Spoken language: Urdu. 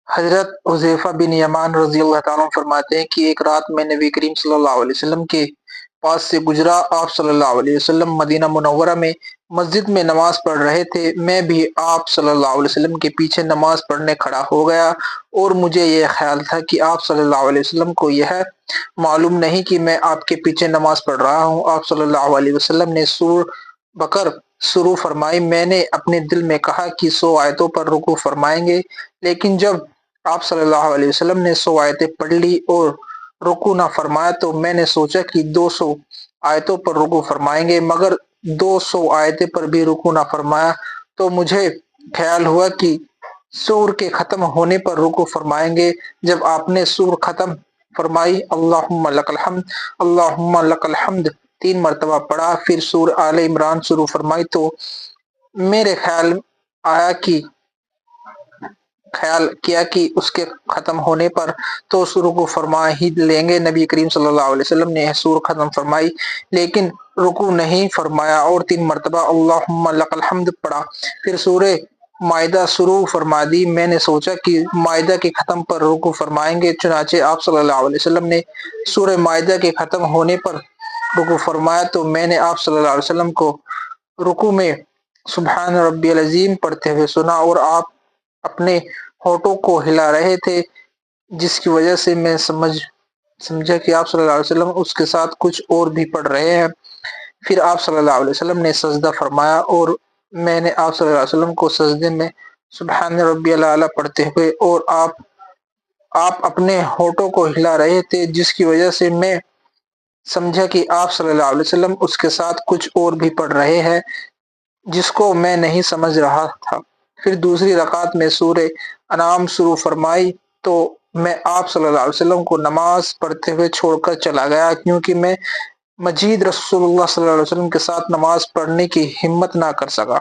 حضرت حذیفہ بن یمان رضی اللہ تعالیٰ عنہ فرماتے ہیں کہ ایک رات میں نبی کریم صلی اللہ علیہ وسلم کے پاس سے گزرا۔ آپ صلی اللہ علیہ وسلم مدینہ منورہ میں مسجد میں نماز پڑھ رہے تھے۔ میں بھی آپ صلی اللہ علیہ وسلم کے پیچھے نماز پڑھنے کھڑا ہو گیا اور مجھے یہ خیال تھا کہ آپ صلی اللہ علیہ وسلم کو یہ معلوم نہیں کہ میں آپ کے پیچھے نماز پڑھ رہا ہوں۔ آپ صلی اللہ علیہ وسلم نے سورہ بقرہ شروع فرمائی۔ میں نے اپنے دل میں کہا کہ 100 آیتوں پر رکوع فرمائیں گے، لیکن جب آپ صلی اللہ علیہ وسلم نے 100 آیتیں پڑھ لی اور رکوع نہ فرمایا تو میں نے سوچا کہ 200 آیتوں پر رکوع فرمائیں گے، مگر 200 آیتیں پر بھی رکوع نہ فرمایا تو مجھے خیال ہوا کہ سور کے ختم ہونے پر رکوع فرمائیں گے۔ جب آپ نے سور ختم فرمائی، اللہم لک الحمد اللہم لک الحمد 3 مرتبہ پڑھا، پھر سورہ آل عمران شروع فرمائی تو میرے خیال کیا کہ اس کے ختم ہونے پر تو سورہ کو فرما ہی لیں گے۔ نبی کریم صلی اللہ علیہ وسلم نے سورہ ختم فرمائی لیکن رکوع نہیں فرمایا اور 3 مرتبہ اللہم لک الحمد پڑھا، پھر سورہ مائدہ شروع فرما دی۔ میں نے سوچا کہ مائدہ کے ختم پر رکوع فرمائیں گے، چنانچہ آپ صلی اللہ علیہ وسلم نے سورہ مائدہ کے ختم ہونے پر رکوع فرمایا تو میں نے آپ صلی اللہ علیہ وسلم کو رکوع میں سبحان ربی العظیم پڑھتے ہوئے سنا اور آپ اپنے ہونٹوں کو ہلا رہے تھے، جس کی وجہ سے میں سمجھا کہ آپ صلی اللہ علیہ وسلم اس کے ساتھ کچھ اور بھی پڑھ رہے ہیں۔ پھر آپ صلی اللہ علیہ وسلم نے سجدہ فرمایا اور میں نے آپ صلی اللہ علیہ وسلم کو سجدے میں سبحان ربی الاعلیٰ پڑھتے ہوئے اور آپ اپنے ہونٹوں کو ہلا رہے تھے، جس کی وجہ سے میں سمجھا کہ آپ صلی اللہ علیہ وسلم اس کے ساتھ کچھ اور بھی پڑھ رہے ہیں، جس کو میں نہیں سمجھ رہا تھا۔ پھر دوسری رکعت میں سورہ انعام شروع فرمائی تو میں آپ صلی اللہ علیہ وسلم کو نماز پڑھتے ہوئے چھوڑ کر چلا گیا، کیونکہ میں مزید رسول اللہ صلی اللہ علیہ وسلم کے ساتھ نماز پڑھنے کی ہمت نہ کر سکا۔